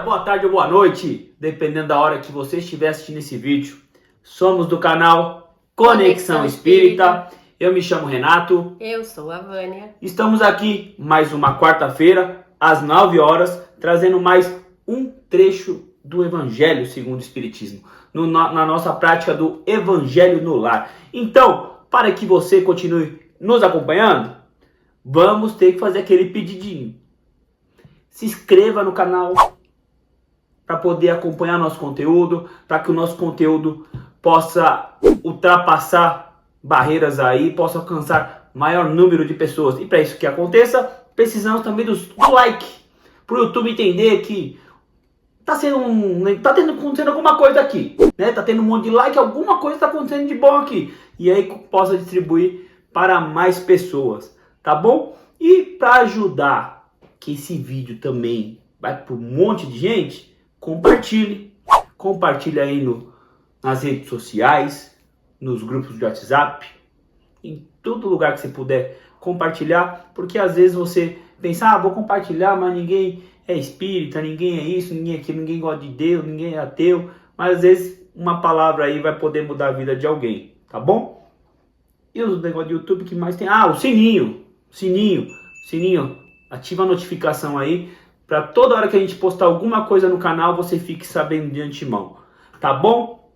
boa tarde ou boa noite, dependendo da hora que você estiver assistindo esse vídeo. Somos do canal Conexão Espírita. Eu me chamo Renato. Eu sou a Vânia. Estamos aqui mais uma quarta-feira, às 9 horas, trazendo mais um trecho do Evangelho segundo o Espiritismo, na nossa prática do Evangelho no Lar. Então, para que você continue nos acompanhando, vamos ter que fazer aquele pedidinho. Se inscreva no canal para poder acompanhar nosso conteúdo, para que o nosso conteúdo possa ultrapassar barreiras aí, possa alcançar maior número de pessoas. E para isso que aconteça, precisamos também do like, para o YouTube entender que tá acontecendo alguma coisa aqui, né? Tá tendo um monte de like, alguma coisa está acontecendo de bom aqui. E aí possa distribuir para mais pessoas, tá bom? E para ajudar que esse vídeo também vai para um monte de gente, compartilhe aí nas redes sociais, nos grupos de WhatsApp, em todo lugar que você puder compartilhar, porque às vezes você pensa, vou compartilhar, mas ninguém é espírita, ninguém é isso, ninguém é aquilo, ninguém gosta de Deus, ninguém é ateu, mas às vezes uma palavra aí vai poder mudar a vida de alguém, tá bom? E os negócios de YouTube que mais tem? O sininho, ativa a notificação aí, para toda hora que a gente postar alguma coisa no canal, você fique sabendo de antemão, tá bom?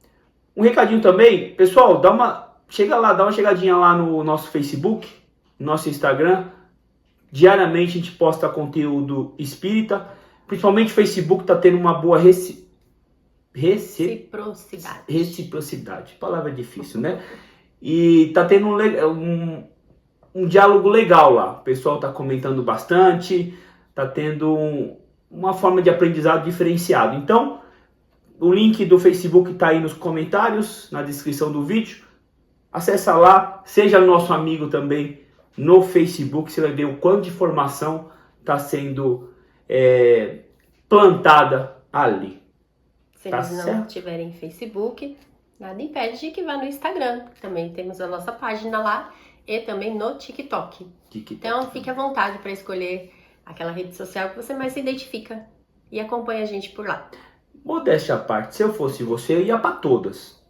Um recadinho também, pessoal, dá uma chegadinha lá no nosso Facebook, no nosso Instagram. Diariamente a gente posta conteúdo espírita, principalmente o Facebook está tendo uma boa reciprocidade, palavra difícil, né? E está tendo um diálogo legal lá, o pessoal está comentando bastante, está tendo uma forma de aprendizado diferenciado. Então, o link do Facebook está aí nos comentários, na descrição do vídeo. Acessa lá, seja nosso amigo também no Facebook, você vai ver o quanto de informação está sendo plantada ali. Se eles não tiverem Facebook, nada impede de que vá no Instagram. Também temos a nossa página lá e também no TikTok. Então fique à vontade para escolher aquela rede social que você mais se identifica e acompanha a gente por lá. Modéstia à parte, se eu fosse você, eu ia para todas.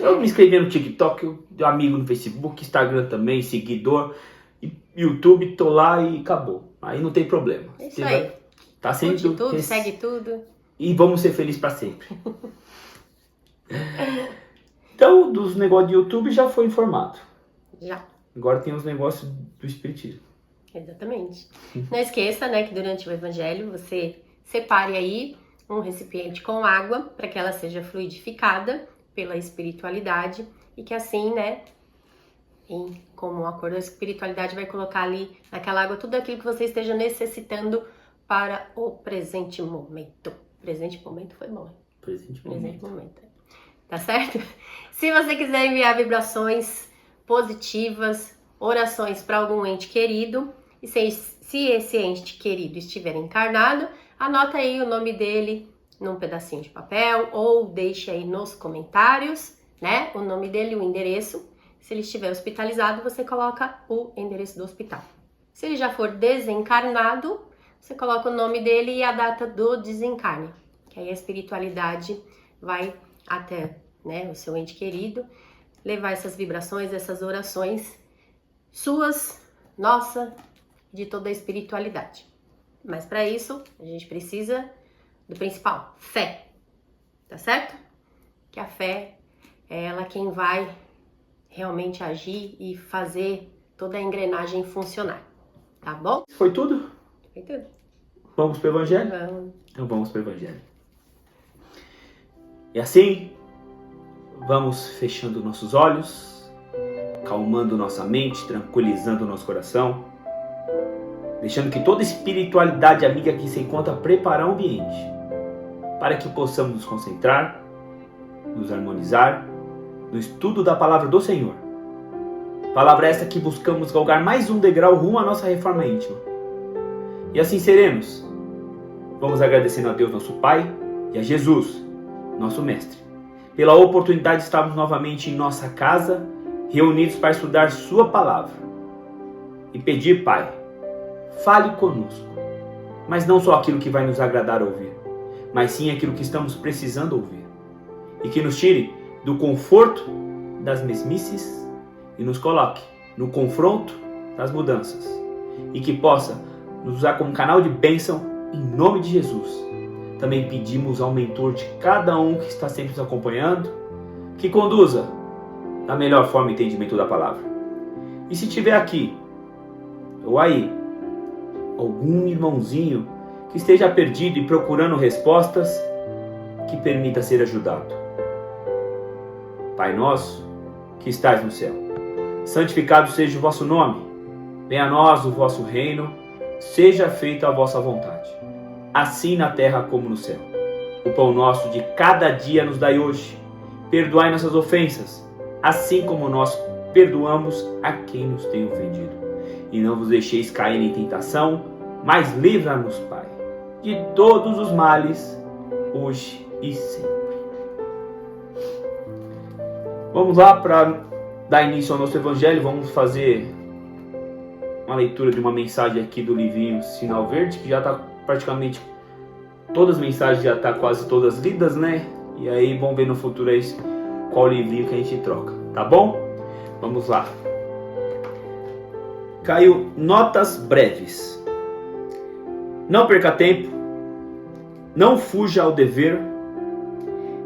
Eu me inscrevi no TikTok, amigo no Facebook, Instagram também, seguidor, YouTube, tô lá e acabou. Aí não tem problema. É isso aí. Tá sendo curte tudo, segue tudo. E vamos ser felizes para sempre. Então, dos negócios de YouTube já foi informado. Já. Agora tem os negócios do Espiritismo. Exatamente. Não esqueça, né, que durante o Evangelho você separe aí um recipiente com água para que ela seja fluidificada pela espiritualidade e que assim, né, como um acordo, a espiritualidade vai colocar ali naquela água tudo aquilo que você esteja necessitando para o presente momento. Presente momento foi bom. Presente momento. Tá certo? Se você quiser enviar vibrações positivas, orações para algum ente querido, e se esse ente querido estiver encarnado, anota aí o nome dele num pedacinho de papel ou deixe aí nos comentários, né? O nome dele e o endereço. Se ele estiver hospitalizado, você coloca o endereço do hospital. Se ele já for desencarnado, você coloca o nome dele e a data do desencarne. Que aí a espiritualidade vai até, né, o seu ente querido, levar essas vibrações, essas orações suas, nossa, de toda a espiritualidade. Mas para isso, a gente precisa do principal, fé. Tá certo? Que a fé é ela quem vai realmente agir e fazer toda a engrenagem funcionar. Tá bom? Foi tudo? Foi tudo. Vamos pro Evangelho? Vamos. Então vamos pro Evangelho. E assim, vamos fechando nossos olhos, calmando nossa mente, tranquilizando nosso coração, deixando que toda espiritualidade amiga que se encontra preparar o ambiente para que possamos nos concentrar, nos harmonizar no estudo da palavra do Senhor. Palavra esta que buscamos galgar mais um degrau rumo à nossa reforma íntima. E assim seremos. Vamos agradecendo a Deus nosso Pai e a Jesus, nosso Mestre, pela oportunidade de estarmos novamente em nossa casa, reunidos para estudar Sua palavra. E pedir, Pai, fale conosco, mas não só aquilo que vai nos agradar ouvir, mas sim aquilo que estamos precisando ouvir. E que nos tire do conforto das mesmices e nos coloque no confronto das mudanças. E que possa nos usar como canal de bênção em nome de Jesus. Também pedimos ao mentor de cada um que está sempre nos acompanhando, que conduza da melhor forma o entendimento da palavra. E se tiver aqui, ou aí, algum irmãozinho que esteja perdido e procurando respostas, que permita ser ajudado. Pai nosso, que estais no céu, santificado seja o vosso nome. Venha a nós o vosso reino, seja feita a vossa vontade, assim na terra como no céu. O pão nosso de cada dia nos dai hoje. Perdoai nossas ofensas, assim como nós perdoamos a quem nos tem ofendido. E não vos deixeis cair em tentação, mas livra-nos, Pai, de todos os males, hoje e sempre. Vamos lá para dar início ao nosso evangelho. Vamos fazer uma leitura de uma mensagem aqui do livrinho Sinal Verde, que já está praticamente, todas as mensagens já estão quase todas lidas, né? E aí vamos ver no futuro aí qual livrinho que a gente troca, tá bom? Vamos lá. Caiu notas breves. Não perca tempo, não fuja ao dever,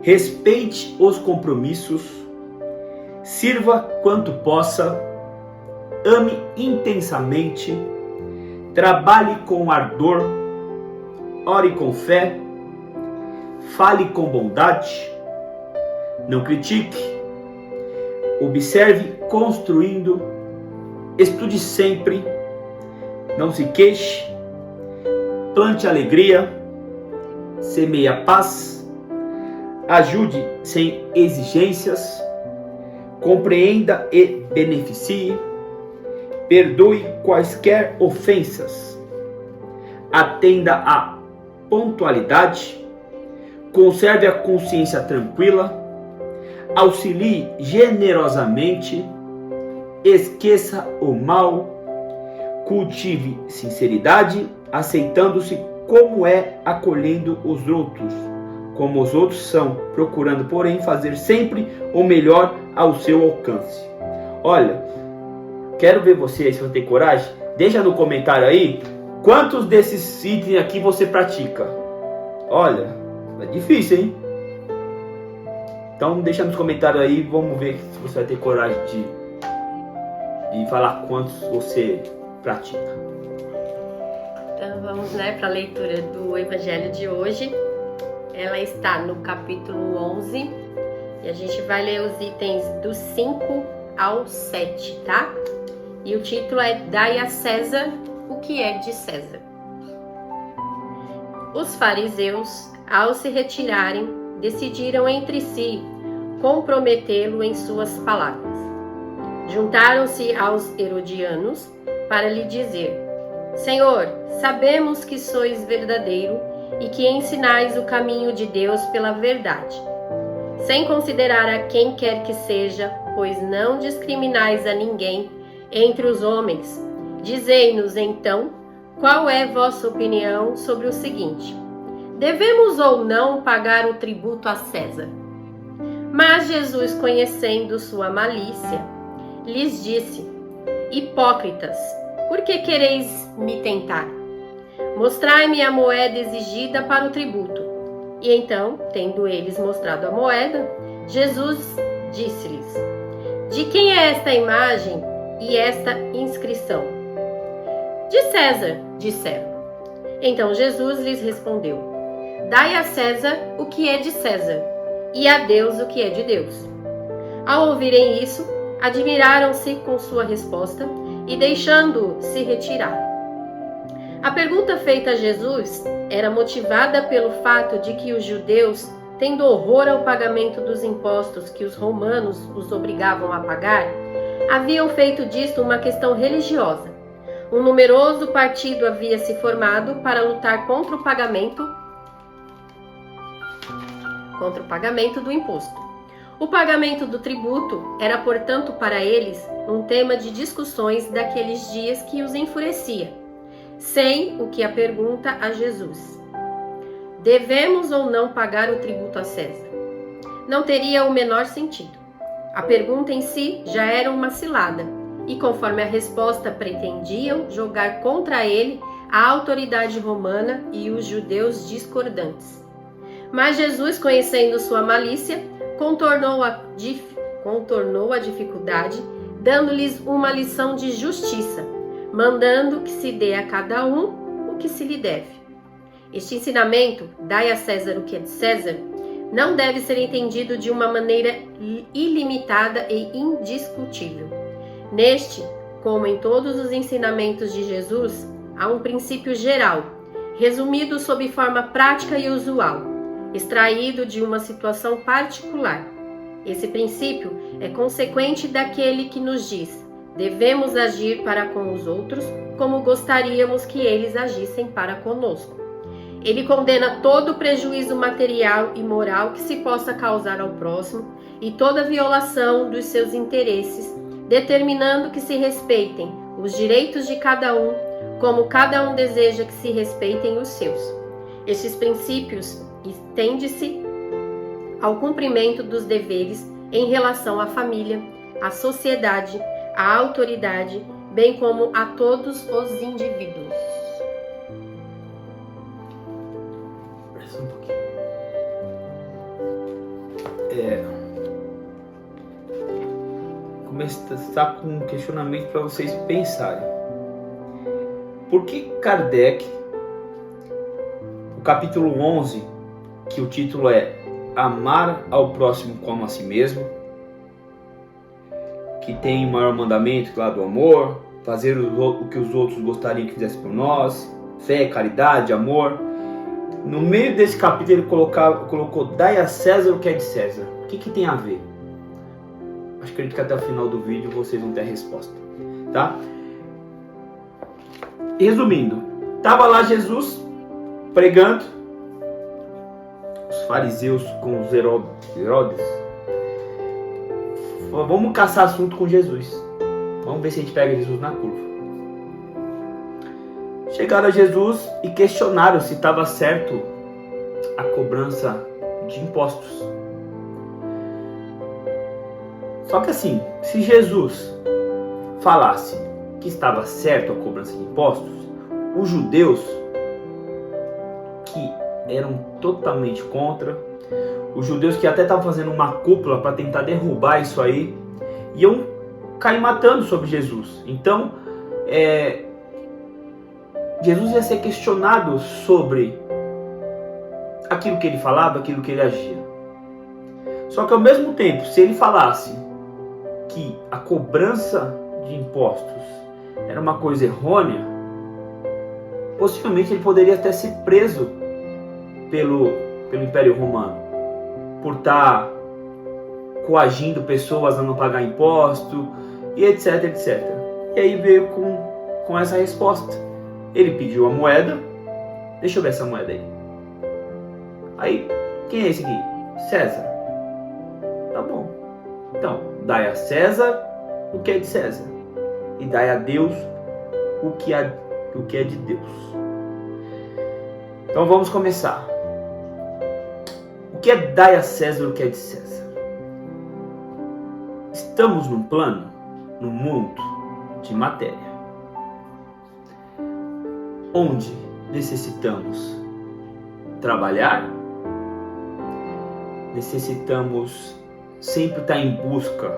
respeite os compromissos, sirva quanto possa, ame intensamente, trabalhe com ardor, ore com fé, fale com bondade, não critique, observe construindo, estude sempre, não se queixe, plante alegria, semeie paz, ajude sem exigências, compreenda e beneficie, perdoe quaisquer ofensas, atenda à pontualidade, conserve a consciência tranquila, auxilie generosamente, esqueça o mal, cultive sinceridade, aceitando-se como é, acolhendo os outros, como os outros são, procurando, porém, fazer sempre o melhor ao seu alcance. Olha, quero ver você, se você tem coragem, deixa no comentário aí, quantos desses itens aqui você pratica? Olha, é difícil, hein? Então deixa nos comentários aí, vamos ver se você vai ter coragem de falar quantos você pratica. Então vamos, para a leitura do Evangelho de hoje. Ela está no capítulo 11 e a gente vai ler os itens do 5 ao 7, tá? E o título é Dai a César o que é de César. Os fariseus, ao se retirarem, decidiram entre si comprometê-lo em suas palavras. Juntaram-se aos herodianos para lhe dizer: Senhor, sabemos que sois verdadeiro e que ensinais o caminho de Deus pela verdade, sem considerar a quem quer que seja, pois não discriminais a ninguém entre os homens. Dizei-nos então, qual é vossa opinião sobre o seguinte: devemos ou não pagar o tributo a César? Mas Jesus, conhecendo sua malícia, lhes disse: Hipócritas, por que quereis me tentar? Mostrai-me a moeda exigida para o tributo. E então, tendo eles mostrado a moeda, Jesus disse-lhes: De quem é esta imagem e esta inscrição? De César, disseram. Então Jesus lhes respondeu: Dai a César o que é de César, e a Deus o que é de Deus. Ao ouvirem isso, admiraram-se com sua resposta e deixando-o se retirar. A pergunta feita a Jesus era motivada pelo fato de que os judeus, tendo horror ao pagamento dos impostos que os romanos os obrigavam a pagar, haviam feito disto uma questão religiosa. Um numeroso partido havia se formado para lutar contra o pagamento do imposto. O pagamento do tributo era, portanto, para eles, um tema de discussões daqueles dias que os enfurecia. Sei o que a pergunta a Jesus. devemos ou não pagar o tributo a César? Não teria o menor sentido. A pergunta em si já era uma cilada, e conforme a resposta pretendiam jogar contra ele a autoridade romana e os judeus discordantes. Mas Jesus, conhecendo sua malícia, contornou a dificuldade, dando-lhes uma lição de justiça, mandando que se dê a cada um o que se lhe deve. Este ensinamento, dai a César o que é de César, não deve ser entendido de uma maneira ilimitada e indiscutível. Neste, como em todos os ensinamentos de Jesus, há um princípio geral, resumido sob forma prática e usual, extraído de uma situação particular. Esse princípio é consequente daquele que nos diz: devemos agir para com os outros como gostaríamos que eles agissem para conosco. Ele condena todo prejuízo material e moral que se possa causar ao próximo e toda violação dos seus interesses, determinando que se respeitem os direitos de cada um, como cada um deseja que se respeitem os seus. Estes princípios estendem-se ao cumprimento dos deveres em relação à família, à sociedade, à autoridade, bem como a todos os indivíduos. Presta um pouquinho. Começar com um questionamento para vocês pensarem. Por que Kardec, o capítulo 11, que o título é Amar ao próximo como a si mesmo, que tem o maior mandamento lá do amor, fazer o que os outros gostariam que fizessem por nós, fé, caridade, amor. No meio desse capítulo ele colocou dai a César o que é de César. O que tem a ver? Acredito que até o final do vídeo vocês vão ter a resposta, tá? Resumindo, estava lá Jesus pregando, os fariseus com os Herodes. Vamos caçar assunto com Jesus. Vamos ver se a gente pega Jesus na curva. Chegaram a Jesus e questionaram se estava certo a cobrança de impostos. Só que assim, se Jesus falasse que estava certo a cobrança de impostos, os judeus, que eram totalmente contra, os judeus que até estavam fazendo uma cúpula para tentar derrubar isso aí, iam cair matando sobre Jesus. Então, Jesus ia ser questionado sobre aquilo que ele falava, aquilo que ele agia. Só que ao mesmo tempo, se ele falasse que a cobrança de impostos era uma coisa errônea, possivelmente ele poderia até ser preso pelo Império Romano por estar coagindo pessoas a não pagar imposto e etc, etc. E aí veio com essa resposta. Ele pediu a moeda. Deixa eu ver essa moeda aí. Aí, quem é esse aqui? César. Tá bom. Então, dai a César o que é de César. E dai a Deus o que é de Deus. Então vamos começar. O que é dai a César o que é de César? Estamos num plano, num mundo de matéria, onde necessitamos trabalhar, necessitamos sempre estar em busca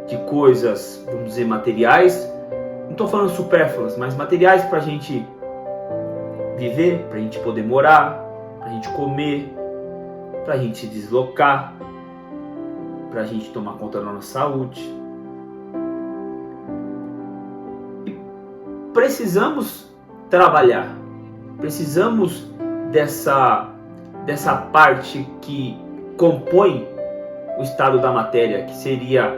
de coisas, vamos dizer, materiais. Não estou falando supérfluas, mas materiais para a gente viver, para a gente poder morar, para a gente comer, para a gente se deslocar, para a gente tomar conta da nossa saúde. E precisamos trabalhar, precisamos dessa parte que compõe o estado da matéria, que seria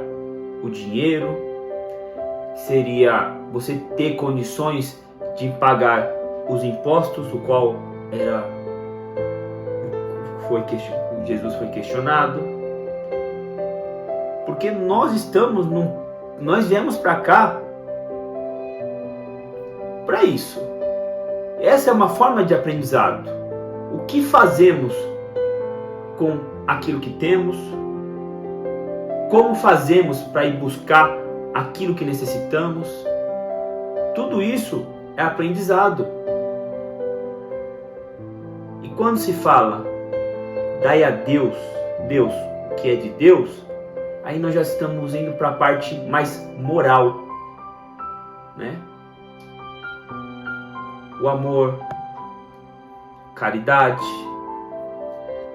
o dinheiro, que seria você ter condições de pagar os impostos, o qual Jesus foi questionado, porque nós viemos para cá para isso. Essa é uma forma de aprendizado. O que fazemos com aquilo que temos? Como fazemos para ir buscar aquilo que necessitamos? Tudo isso é aprendizado. E quando se fala, dai a Deus, Deus que é de Deus, aí nós já estamos indo para a parte mais moral, né? O amor, caridade,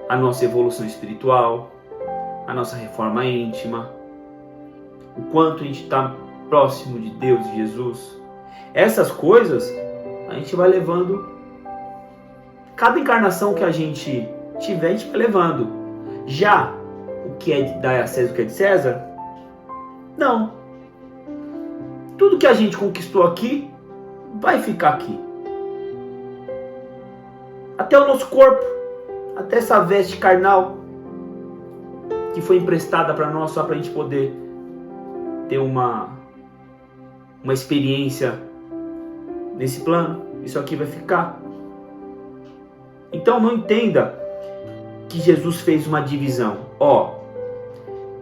a nossa evolução espiritual, a nossa reforma íntima, o quanto a gente está próximo de Deus, de Jesus. Essas coisas a gente vai levando, cada encarnação que a gente tiver, a gente vai levando. Já o que é de dar a César, o que é de César, não. Tudo que a gente conquistou aqui, vai ficar aqui. Até o nosso corpo, até essa veste carnal, que foi emprestada para nós só para a gente poder ter uma experiência nesse plano. Isso aqui vai ficar. Então não entenda que Jesus fez uma divisão.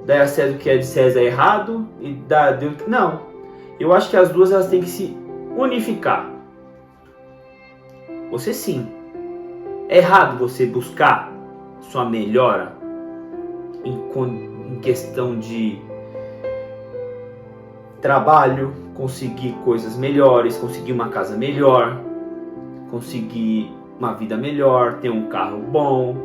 Dai a César o que é de César errado e dá a Deus. Não. Eu acho que as duas elas têm que se unificar. Você sim. É errado você buscar sua melhora em questão de trabalho, conseguir coisas melhores, conseguir uma casa melhor, conseguir uma vida melhor, ter um carro bom.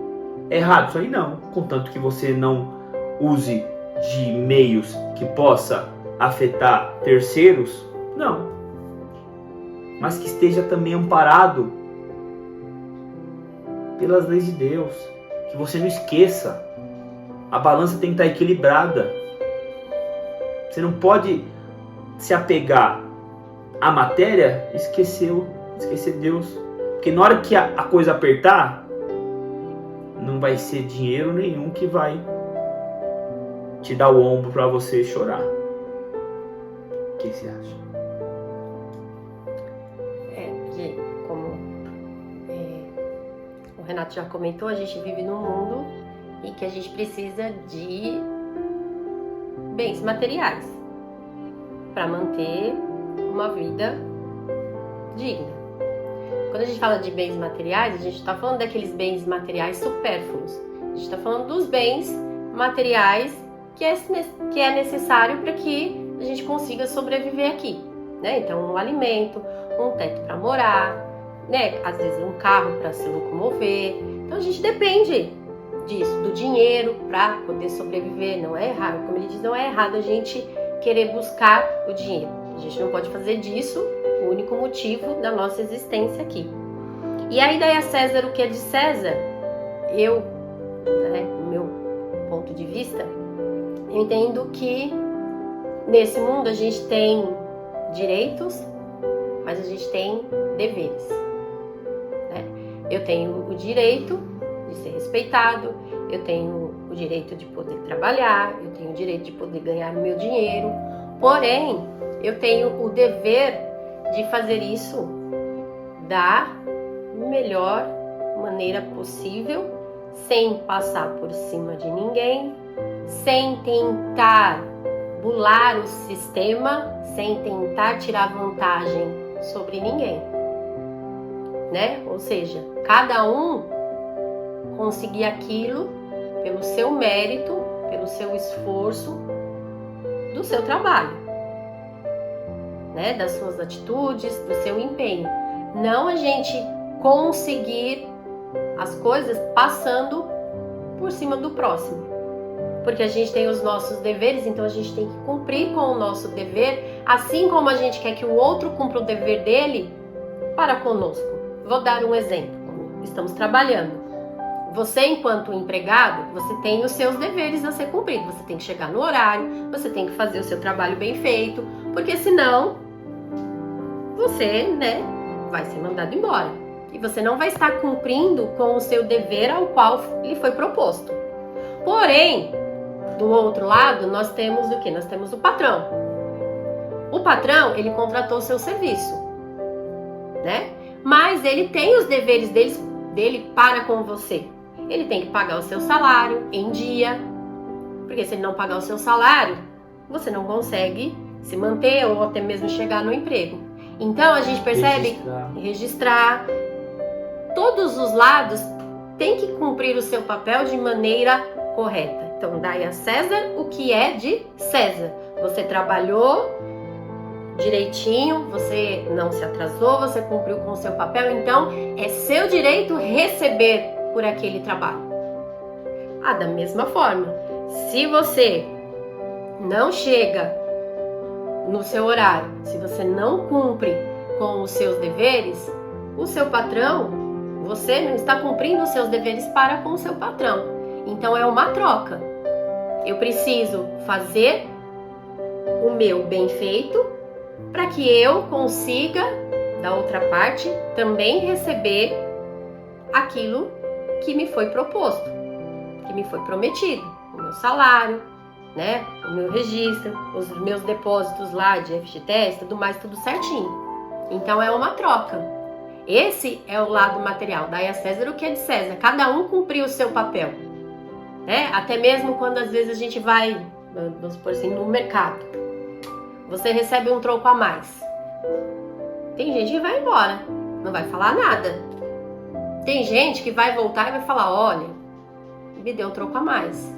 É errado isso aí não, contanto que você não use de meios que possa afetar terceiros, não. Mas que esteja também amparado pelas leis de Deus, que você não esqueça. A balança tem que estar equilibrada. Você não pode se apegar à matéria e esquecer Deus. Porque na hora que a coisa apertar, não vai ser dinheiro nenhum que vai te dar o ombro para você chorar. O que você acha? Que como o Renato já comentou, a gente vive num mundo em que a gente precisa de bens materiais para manter uma vida digna. Quando a gente fala de bens materiais, a gente está falando daqueles bens materiais supérfluos. A gente está falando dos bens materiais que é necessário para que a gente consiga sobreviver aqui, né? Então, um alimento, um teto para morar, né? Às vezes um carro para se locomover. Então, a gente depende disso, do dinheiro para poder sobreviver. Não é errado, como ele diz, não é errado a gente querer buscar o dinheiro. A gente não pode fazer disso o único motivo da nossa existência aqui. E aí daí a César o que é de César, no meu ponto de vista, eu entendo que nesse mundo a gente tem direitos, mas a gente tem deveres, né? Eu tenho o direito de ser respeitado, eu tenho o direito de poder trabalhar, eu tenho o direito de poder ganhar o meu dinheiro, porém eu tenho o dever de fazer isso da melhor maneira possível, sem passar por cima de ninguém, sem tentar bular o sistema, sem tentar tirar vantagem sobre ninguém, né? Ou seja, cada um conseguir aquilo pelo seu mérito, pelo seu esforço, do seu trabalho, né? Das suas atitudes, do seu empenho. Não a gente conseguir as coisas passando por cima do próximo. Porque a gente tem os nossos deveres, então a gente tem que cumprir com o nosso dever, assim como a gente quer que o outro cumpra o dever dele para conosco. Vou dar um exemplo. Estamos trabalhando. Você, enquanto empregado, você tem os seus deveres a ser cumpridos. Você tem que chegar no horário, você tem que fazer o seu trabalho bem feito, porque senão você, vai ser mandado embora. E você não vai estar cumprindo com o seu dever ao qual lhe foi proposto. Porém, do outro lado, nós temos o quê? Nós temos o patrão. O patrão, ele contratou o seu serviço, né? Mas ele tem os deveres dele para com você? Ele tem que pagar o seu salário em dia, porque se ele não pagar o seu salário, você não consegue se manter ou até mesmo chegar no emprego. Então a gente percebe registrar. Todos os lados têm que cumprir o seu papel de maneira correta. Então dai a César o que é de César. Você trabalhou direitinho, você não se atrasou, você cumpriu com o seu papel, então é seu direito receber por aquele trabalho. Da mesma forma, se você não chega no seu horário, se você não cumpre com os seus deveres, o seu patrão, você não está cumprindo os seus deveres para com o seu patrão. Então é uma troca. Eu preciso fazer o meu bem feito para que eu consiga, da outra parte, também receber aquilo que me foi proposto, que me foi prometido, o meu salário, né, o meu registro, os meus depósitos lá de FGTS, tudo mais, tudo certinho. Então é uma troca. Esse é o lado material. Dai a César o que é de César. Cada um cumpriu o seu papel, né? Até mesmo quando às vezes a gente vai, vamos supor assim, no mercado, você recebe um troco a mais. Tem gente que vai embora, não vai falar nada. Tem gente que vai voltar e vai falar: olha, me deu um troco a mais.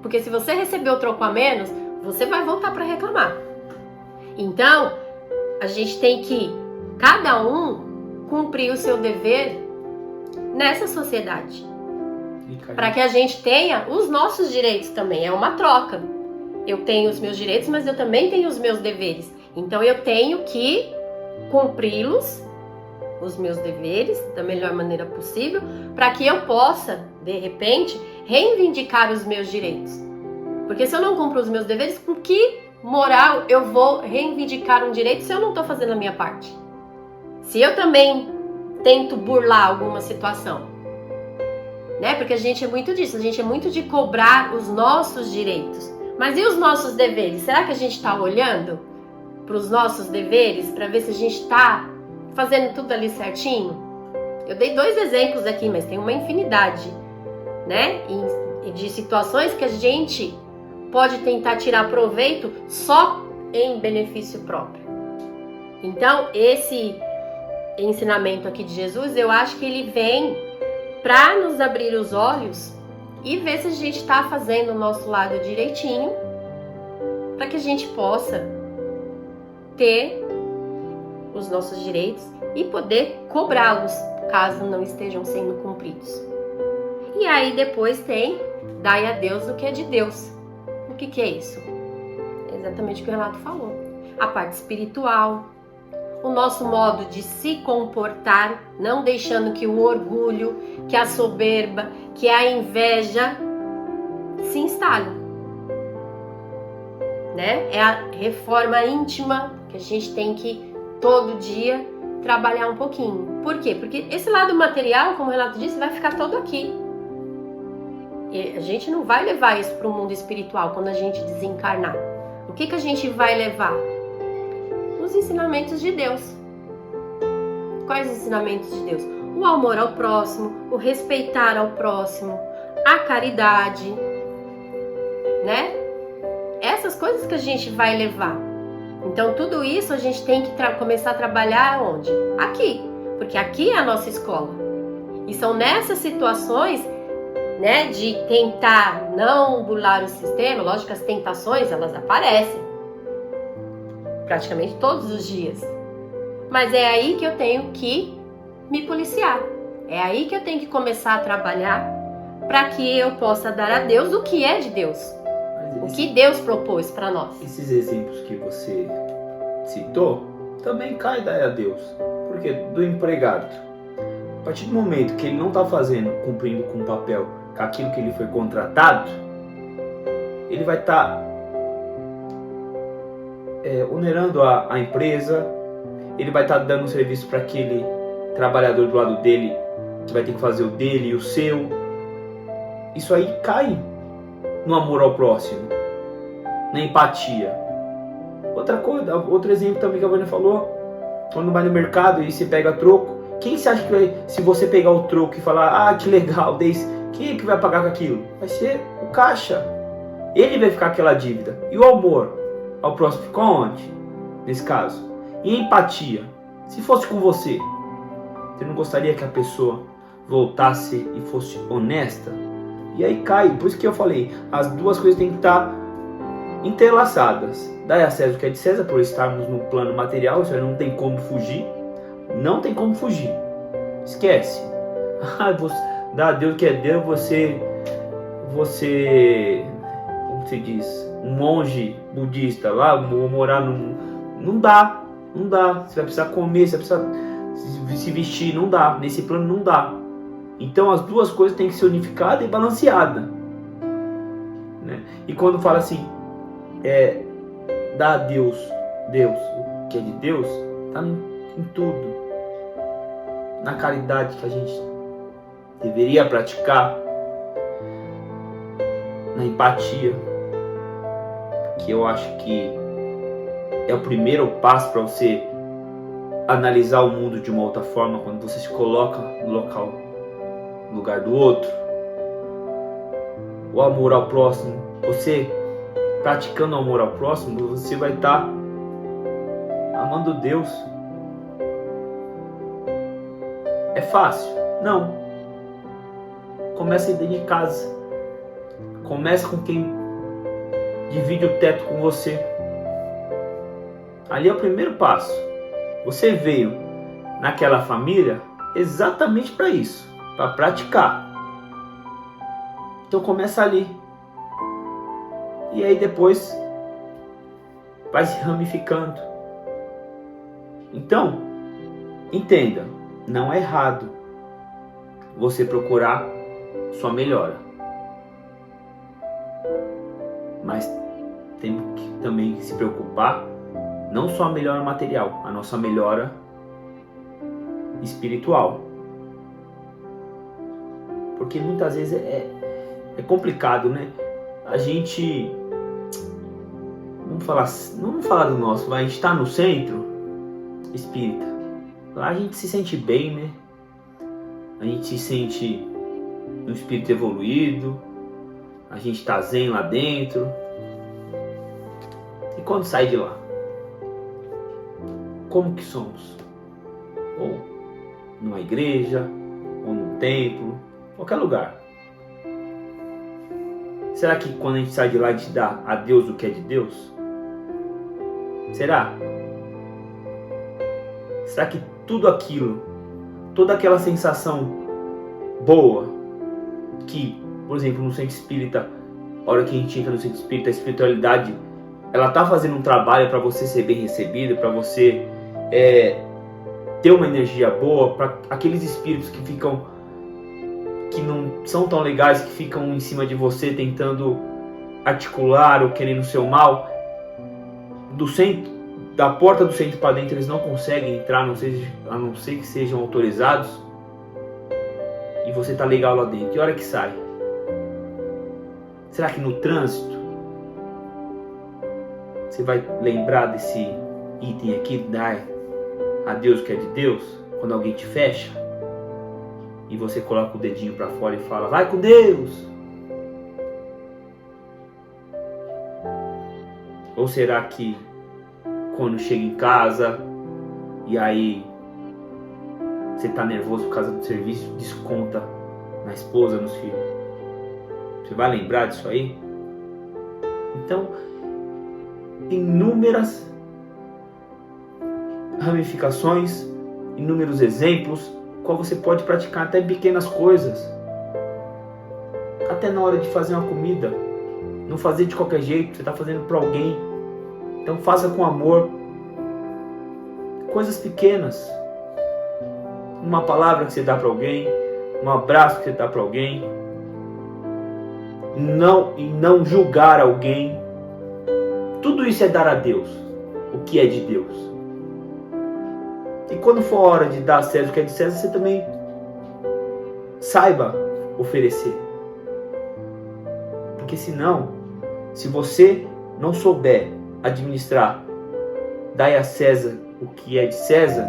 Porque se você recebeu o troco a menos, você vai voltar para reclamar. Então, a gente tem que, cada um, cumprir o seu dever nessa sociedade. Para que a gente tenha os nossos direitos também. É uma troca. Eu tenho os meus direitos, mas eu também tenho os meus deveres. Então, eu tenho que cumpri-los, os meus deveres, da melhor maneira possível, para que eu possa, de repente, reivindicar os meus direitos. Porque se eu não cumpro os meus deveres, com que moral eu vou reivindicar um direito se eu não estou fazendo a minha parte? Se eu também tento burlar alguma situação, né? Porque a gente é muito disso, a gente é muito de cobrar os nossos direitos. Mas e os nossos deveres? Será que a gente está olhando para os nossos deveres para ver se a gente está fazendo tudo ali certinho? Eu dei 2 exemplos aqui, mas tem uma infinidade, né? De situações que a gente pode tentar tirar proveito só em benefício próprio. Então, esse ensinamento aqui de Jesus, eu acho que ele vem para nos abrir os olhos e ver se a gente está fazendo o nosso lado direitinho, para que a gente possa ter os nossos direitos e poder cobrá-los caso não estejam sendo cumpridos. E aí depois tem: dai a Deus o que é de Deus. O que é isso? É exatamente o que o Renato falou. A parte espiritual, o nosso modo de se comportar, não deixando que o orgulho, que a soberba, que a inveja se instalem, né? É a reforma íntima que a gente tem que todo dia trabalhar um pouquinho. Por quê? Porque esse lado material, como o Renato disse, vai ficar todo aqui. E a gente não vai levar isso para o mundo espiritual quando a gente desencarnar. O que a gente vai levar? Os ensinamentos de Deus. Quais ensinamentos de Deus? O amor ao próximo, o respeitar ao próximo, a caridade, né? Essas coisas que a gente vai levar. Então tudo isso a gente tem que começar a trabalhar onde? Aqui, porque aqui é a nossa escola. E são nessas situações, né, de tentar não burlar o sistema. Lógico que as tentações, elas aparecem praticamente todos os dias. Mas é aí que eu tenho que me policiar. É aí que eu tenho que começar a trabalhar para que eu possa dar a Deus o que é de Deus. O que Deus propôs para nós. Esses exemplos que você citou também cai daí a Deus. Porque do empregado, a partir do momento que ele não está cumprindo com o papel, com aquilo que ele foi contratado, ele vai estar onerando a empresa, ele vai estar dando um serviço para aquele trabalhador do lado dele, que vai ter que fazer o dele e o seu. Isso aí cai no amor ao próximo, na empatia. Outra coisa, outro exemplo também que a Vânia falou: quando vai no mercado e você pega troco Quem você acha que vai, se você pegar o troco e falar, ah, que legal, quem é que vai pagar com aquilo? Vai ser o caixa. Ele vai ficar aquela dívida. E o amor ao próximo ficou onde? Nesse caso. E a empatia? Se fosse com você não gostaria que a pessoa voltasse e fosse honesta? E aí cai, por isso que eu falei, as duas coisas têm que estar entrelaçadas. Dai a César o que é de César, por estarmos no plano material, isso aí não tem como fugir. Não tem como fugir. Esquece. Dá a Deus o que é Deus, você, como se diz, um monge budista lá, morar num... Não dá. Você vai precisar comer, você vai precisar se vestir, não dá. Nesse plano não dá. Então as duas coisas têm que ser unificadas e balanceadas. Né? E quando fala assim, dá a Deus o que é de Deus, está em tudo. Na caridade que a gente deveria praticar, na empatia, que eu acho que é o primeiro passo para você analisar o mundo de uma outra forma, quando você se coloca no lugar do outro. O amor ao próximo, você praticando o amor ao próximo, você vai estar amando Deus. É fácil? Não. Começa dentro de casa. Começa com quem divide o teto com você. Ali é o primeiro passo. Você veio naquela família exatamente para isso, para praticar. Então começa ali. E aí depois vai se ramificando. Então, entenda, não é errado você procurar sua melhora. Mas temos que também se preocupar, não só a melhora material, a nossa melhora espiritual. Porque muitas vezes é complicado, né? A gente, vamos falar do nosso, a gente está no centro espírita. Lá a gente se sente bem, né? A gente se sente um espírito evoluído, a gente está zen lá dentro. E quando sai de lá, como que somos? Ou numa igreja, ou num templo, qualquer lugar. Será que quando a gente sai de lá a gente dá a Deus o que é de Deus? Será? Será que tudo aquilo, toda aquela sensação boa que, por exemplo, no centro espírita, a hora que a gente entra no centro espírita, a espiritualidade, ela está fazendo um trabalho para você ser bem recebido, para você ter uma energia boa, para aqueles espíritos que não são tão legais, que ficam em cima de você tentando articular ou querendo o seu mal, da porta do centro para dentro eles não conseguem entrar, a não ser que sejam autorizados, e você está legal lá dentro. E a hora que sai? Será que no trânsito você vai lembrar desse item aqui, dar a Deus que é de Deus, quando alguém te fecha e você coloca o dedinho para fora e fala, vai com Deus? Ou será que quando chega em casa e aí você tá nervoso por causa do serviço, desconta na esposa, nos filhos? Você vai lembrar disso aí? Então, inúmeras ramificações, inúmeros exemplos, qual você pode praticar até em pequenas coisas. Até na hora de fazer uma comida, não fazer de qualquer jeito, você está fazendo para alguém. Então faça com amor. Coisas pequenas. Uma palavra que você dá para alguém, um abraço que você dá para alguém. Não julgar alguém. Tudo isso é dar a Deus o que é de Deus. E quando for a hora de dar a César o que é de César, você também saiba oferecer. Porque senão, se você não souber administrar, dai a César o que é de César,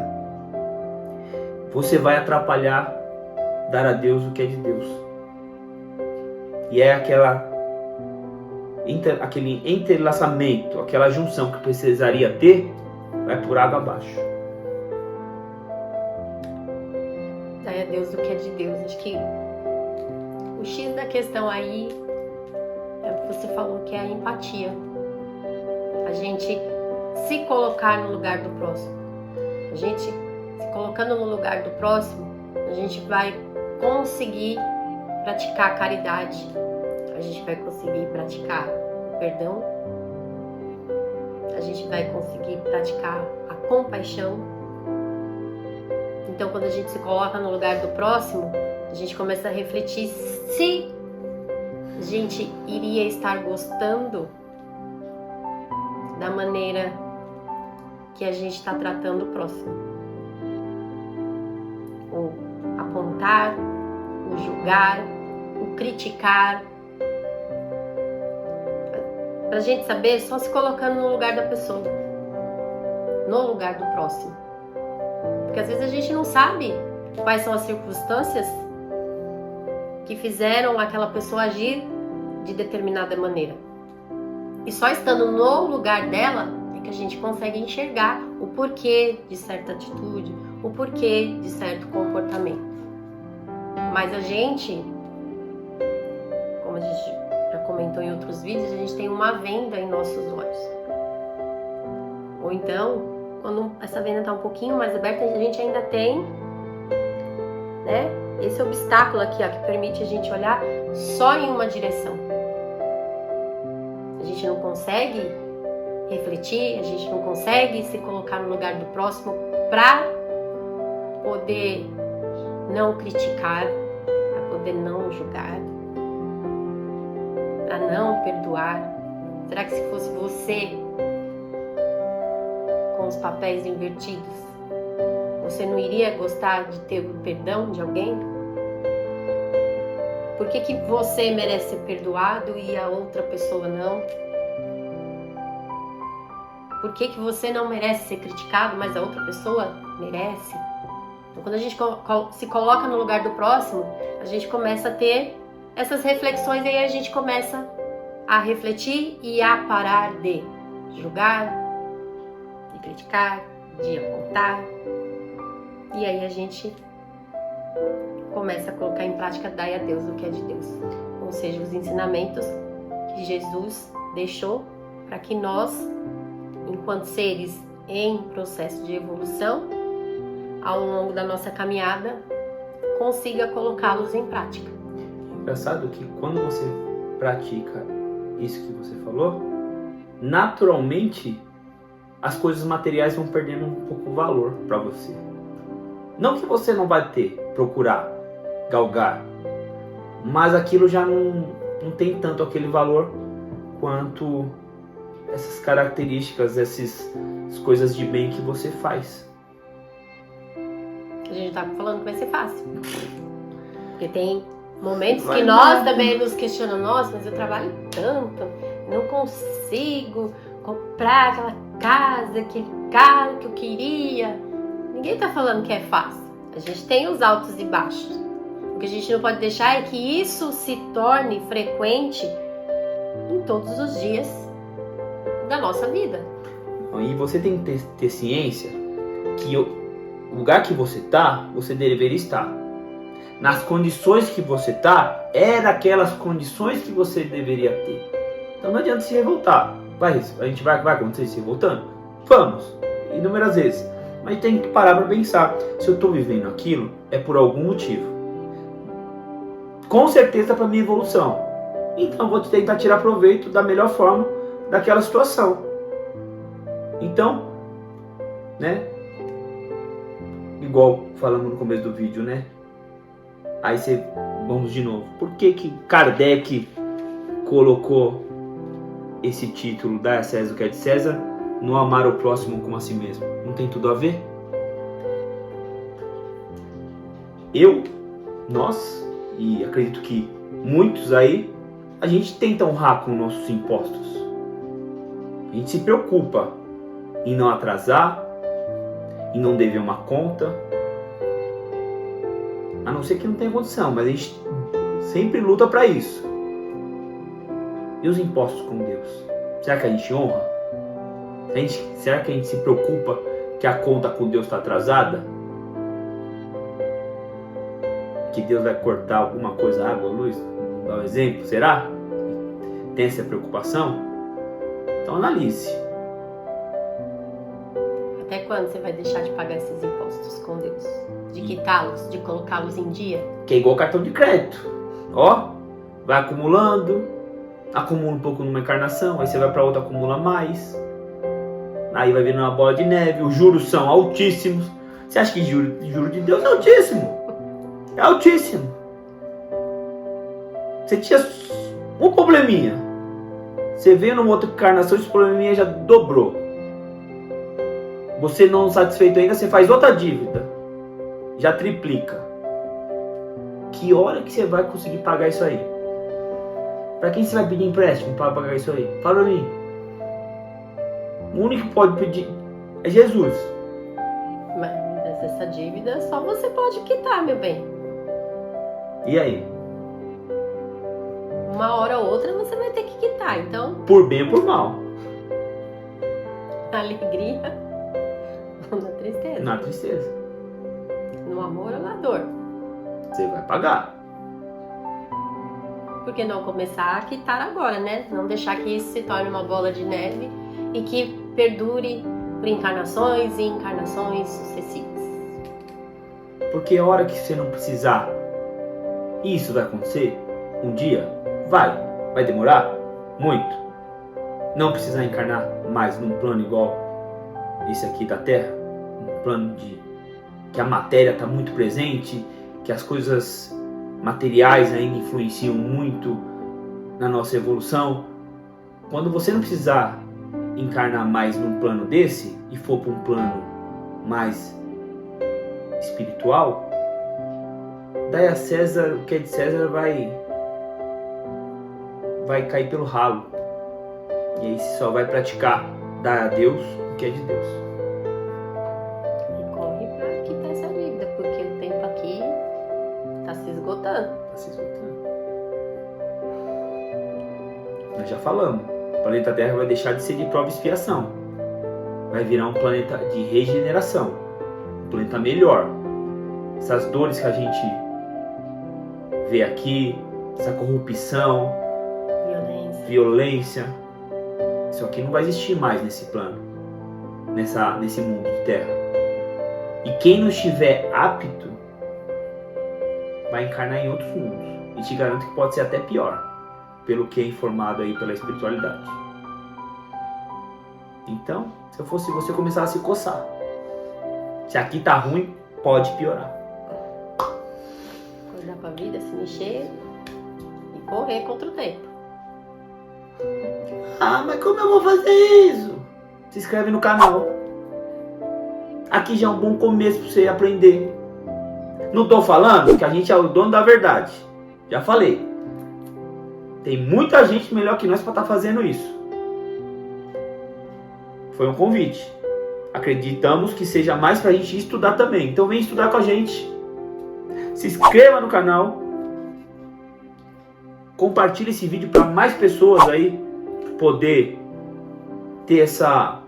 você vai atrapalhar dar a Deus o que é de Deus. E é aquele entrelaçamento, aquela junção que precisaria ter, vai por água abaixo. Dai a Deus o que é de Deus. Acho que o X da questão aí é o que você falou, que é a empatia. A gente se colocar no lugar do próximo. A gente se colocando no lugar do próximo, a gente vai conseguir praticar a caridade. A gente vai conseguir praticar o perdão. A gente vai conseguir praticar a compaixão. Então, quando a gente se coloca no lugar do próximo, a gente começa a refletir se a gente iria estar gostando da maneira que a gente está tratando o próximo. O apontar, o julgar, o criticar. Pra gente saber, só se colocando no lugar da pessoa, no lugar do próximo. Porque às vezes a gente não sabe quais são as circunstâncias que fizeram aquela pessoa agir de determinada maneira. E só estando no lugar dela é que a gente consegue enxergar o porquê de certa atitude, o porquê de certo comportamento. Mas a gente, como a gente já comentou em outros vídeos, a gente tem uma venda em nossos olhos. Ou então, quando essa venda está um pouquinho mais aberta, a gente ainda tem, né, esse obstáculo aqui, ó, que permite a gente olhar só em uma direção. A gente não consegue refletir, a gente não consegue se colocar no lugar do próximo para poder não criticar, para poder não julgar, para não perdoar. Será que se fosse você com os papéis invertidos, você não iria gostar de ter o perdão de alguém? Por que que você merece ser perdoado e a outra pessoa não? Por que que você não merece ser criticado, mas a outra pessoa merece? Então, quando a gente se coloca no lugar do próximo, a gente começa a ter essas reflexões e aí a gente começa a refletir e a parar de julgar, de criticar, de apontar. E aí a gente começa a colocar em prática, dai a Deus o que é de Deus. Ou seja, os ensinamentos que Jesus deixou para que nós, enquanto seres em processo de evolução, ao longo da nossa caminhada, consiga colocá-los em prática. Engraçado que quando você pratica isso que você falou, naturalmente as coisas materiais vão perdendo um pouco o valor para você. Não que você não vai procurar, galgar, mas aquilo já não tem tanto aquele valor quanto essas características, essas coisas de bem que você faz. A gente tá falando que vai ser fácil. Porque tem momentos que nós também nos questionamos, nossa, mas eu trabalho tanto, não consigo comprar aquela casa, aquele carro que eu queria. Ninguém tá falando que é fácil. A gente tem os altos e baixos. O que a gente não pode deixar é que isso se torne frequente em todos os dias da nossa vida. E você tem que ter ciência que o lugar que você tá, você deveria estar. Nas condições que você tá, é daquelas condições que você deveria ter. Então não adianta se revoltar. A gente vai acontecer se revoltando? Vamos, inúmeras vezes. Mas tem que parar para pensar. Se eu estou vivendo aquilo, é por algum motivo. Com certeza para minha evolução. Então eu vou tentar tirar proveito da melhor forma daquela situação. Então, né? Igual falamos no começo do vídeo, né? Aí vamos de novo. Por que que Kardec colocou esse título, Dai a César o que é de César, no amar o próximo como a si mesmo? Não tem tudo a ver? Nós, e acredito que muitos aí, a gente tenta honrar com nossos impostos. A gente se preocupa em não atrasar, em não dever uma conta, A não ser que não tenha condição, mas a gente sempre luta para isso. E os impostos com Deus? Será que a gente honra? Será que a gente se preocupa que a conta com Deus está atrasada? Que Deus vai cortar alguma coisa, água, luz? Vou dar um exemplo, será? Tem essa preocupação? Então analise. Até quando você vai deixar de pagar esses impostos com Deus? De quitá-los, de colocá-los em dia? Que é igual cartão de crédito. Ó, vai acumulando, acumula um pouco numa encarnação, aí você vai para outra, acumula mais. Aí vai vindo uma bola de neve, os juros são altíssimos. Você acha que juro de Deus é altíssimo? É altíssimo. Você tinha um probleminha. Você veio numa outra encarnação, esse probleminha já dobrou. Você não satisfeito ainda, você faz outra dívida. Já triplica. Que hora que você vai conseguir pagar isso aí? Para quem você vai pedir empréstimo para pagar isso aí? Fala pra mim. O único que pode pedir é Jesus. Mas essa dívida só você pode quitar, meu bem. E aí? Uma hora ou outra você vai ter que quitar, então... Por bem ou por mal? Na alegria ou na tristeza? Na tristeza. No amor ou na dor? Você vai pagar. Por que não começar a quitar agora, né? Não deixar que isso se torne uma bola de neve e que perdure por encarnações e encarnações sucessivas. Porque a hora que você não precisar, isso vai acontecer um dia? Vai demorar? Muito. Não precisar encarnar mais num plano igual esse aqui da Terra, um plano de que a matéria está muito presente, que as coisas materiais ainda influenciam muito na nossa evolução. Quando você não precisar encarnar mais num plano desse e for para um plano mais espiritual, daí a César, o que é de César vai cair pelo ralo. E aí você só vai praticar dar a Deus o que é de Deus. E corre pra quitar essa dívida, porque o tempo aqui tá se esgotando. Tá se esgotando. Nós já falamos. O planeta Terra vai deixar de ser de prova e expiação. Vai virar um planeta de regeneração. Um planeta melhor. Essas dores que a gente vê aqui, essa corrupção, violência, isso aqui não vai existir mais nesse plano, nesse mundo de Terra. E quem não estiver apto vai encarnar em outros mundos. E te garanto que pode ser até pior, pelo que é informado aí pela espiritualidade. Então, se eu fosse você, começar a se coçar. Se aqui tá ruim, pode piorar. Acordar pra vida, se mexer e correr contra o tempo. Ah, mas como eu vou fazer isso? Se inscreve no canal. Aqui já é um bom começo para você aprender. Não tô falando que a gente é o dono da verdade. Já falei. Tem muita gente melhor que nós para estar fazendo isso. Foi um convite. Acreditamos que seja mais para a gente estudar também. Então vem estudar com a gente. Se inscreva no canal. Compartilhe esse vídeo para mais pessoas aí poder ter essa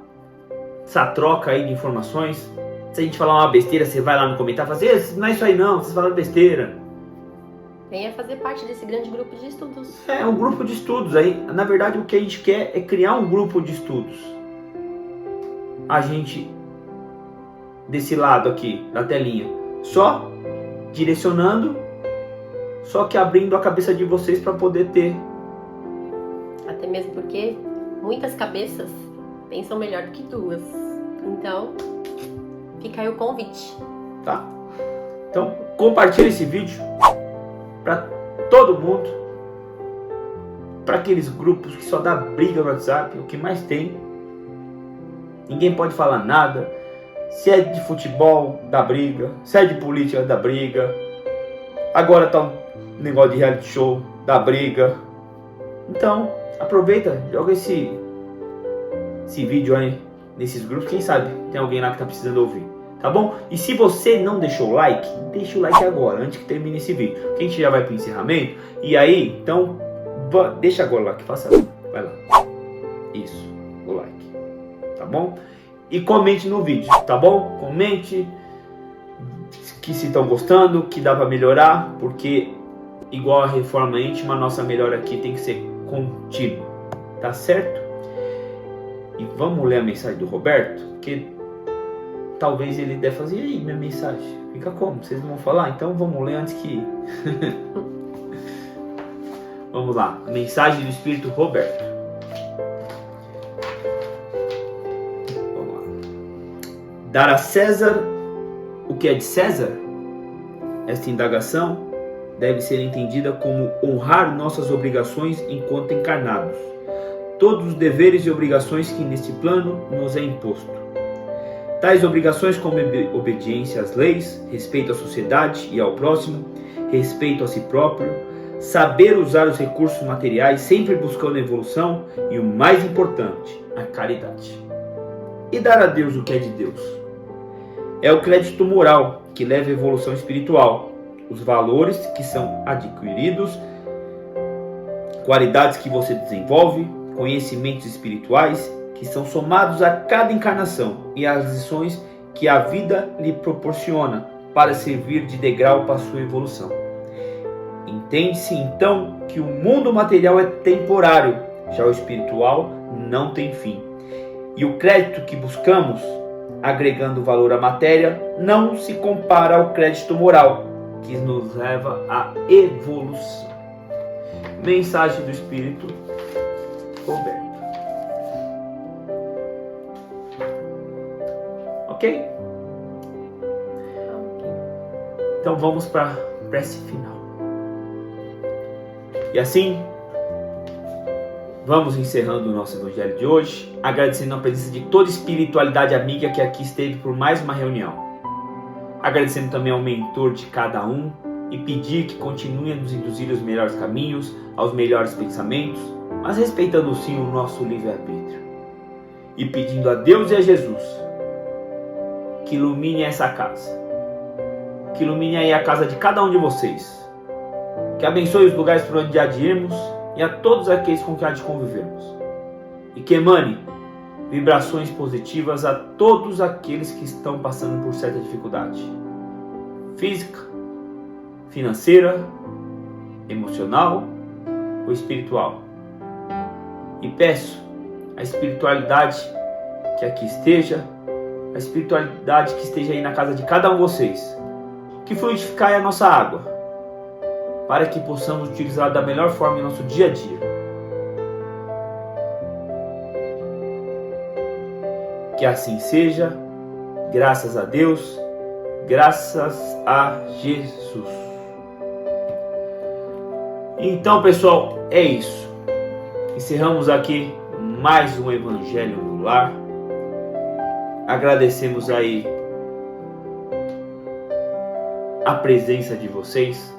troca aí de informações. Se a gente falar uma besteira, você vai lá no comentário e fala assim, não é isso aí não, vocês falaram besteira. Venha fazer parte desse grande grupo de estudos. É um grupo de estudos aí. Na verdade, o que a gente quer é criar um grupo de estudos. A gente, desse lado aqui da telinha, só direcionando, só que abrindo a cabeça de vocês para poder ter. Até mesmo porque muitas cabeças pensam melhor do que duas. Então, fica aí o convite. Tá? Então, compartilhe esse vídeo para todo mundo. Para aqueles grupos que só dá briga no WhatsApp, o que mais tem. Ninguém pode falar nada. Se é de futebol, dá briga. Se é de política, dá briga. Agora tá um negócio de reality show, dá briga. Então, aproveita, joga esse vídeo aí nesses grupos. Quem sabe tem alguém lá que tá precisando ouvir. tá bom? E se você não deixou o like, deixa o like agora, antes que termine esse vídeo. Porque a gente já vai pro encerramento. E aí, então, deixa agora o like, faça. Vai lá. Isso, o like. Tá bom? E comente no vídeo, tá bom? Comente que se estão gostando, que dá pra melhorar, porque igual a reforma íntima, a nossa melhora aqui tem que ser contínua, tá certo? E vamos ler a mensagem do Roberto, porque talvez ele deve fazer, e aí minha mensagem? Fica como? Vocês não vão falar? Então vamos ler antes que... Vamos lá, mensagem do Espírito Roberto. Vamos lá. Dar a César o que é de César? Esta indagação deve ser entendida como honrar nossas obrigações enquanto encarnados, todos os deveres e obrigações que neste plano nos é imposto. Tais obrigações como obediência às leis, respeito à sociedade e ao próximo, respeito a si próprio, saber usar os recursos materiais sempre buscando a evolução e o mais importante, a caridade. E dar a Deus o que é de Deus. É o crédito moral que leva à evolução espiritual, os valores que são adquiridos, qualidades que você desenvolve, conhecimentos espirituais que são somados a cada encarnação e as lições que a vida lhe proporciona para servir de degrau para a sua evolução. Entende-se então que o mundo material é temporário, já o espiritual não tem fim. E o crédito que buscamos, agregando valor à matéria, não se compara ao crédito moral, que nos leva à evolução. Mensagem do Espírito Roberto. Ok? Então vamos para a prece final. E assim, vamos encerrando o nosso evangelho de hoje, agradecendo a presença de toda a espiritualidade amiga que aqui esteve por mais uma reunião. Agradecendo também ao mentor de cada um e pedir que continue a nos induzir aos melhores caminhos, aos melhores pensamentos, mas respeitando sim o nosso livre-arbítrio. E pedindo a Deus e a Jesus que ilumine essa casa, que ilumine aí a casa de cada um de vocês, que abençoe os lugares por onde há de irmos e a todos aqueles com que há de convivermos, e que emane vibrações positivas a todos aqueles que estão passando por certa dificuldade física, financeira, emocional ou espiritual. E peço a espiritualidade que aqui esteja, a espiritualidade que esteja aí na casa de cada um de vocês, que fluidificai a nossa água, para que possamos utilizá-la da melhor forma em nosso dia a dia. Que assim seja, graças a Deus, graças a Jesus. Então, pessoal, é isso. Encerramos aqui mais um Evangelho no Lar. Agradecemos aí a presença de vocês.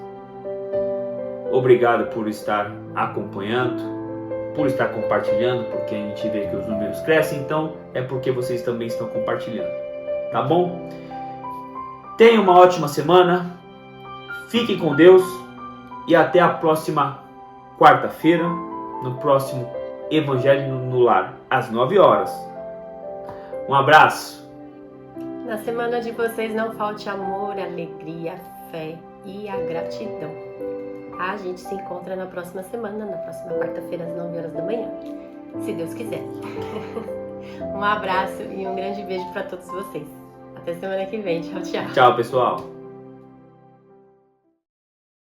Obrigado por estar acompanhando, por estar compartilhando, porque a gente vê que os números crescem, então é porque vocês também estão compartilhando, tá bom? Tenha uma ótima semana, fiquem com Deus e até a próxima quarta-feira, no próximo Evangelho no Lar, às 9 horas. Um abraço. Na semana de vocês não falte amor, alegria, fé e a gratidão. A gente se encontra na próxima semana, na próxima quarta-feira, às 9 horas da manhã, se Deus quiser. Um abraço e um grande beijo para todos vocês. Até semana que vem. Tchau, tchau. Tchau, pessoal.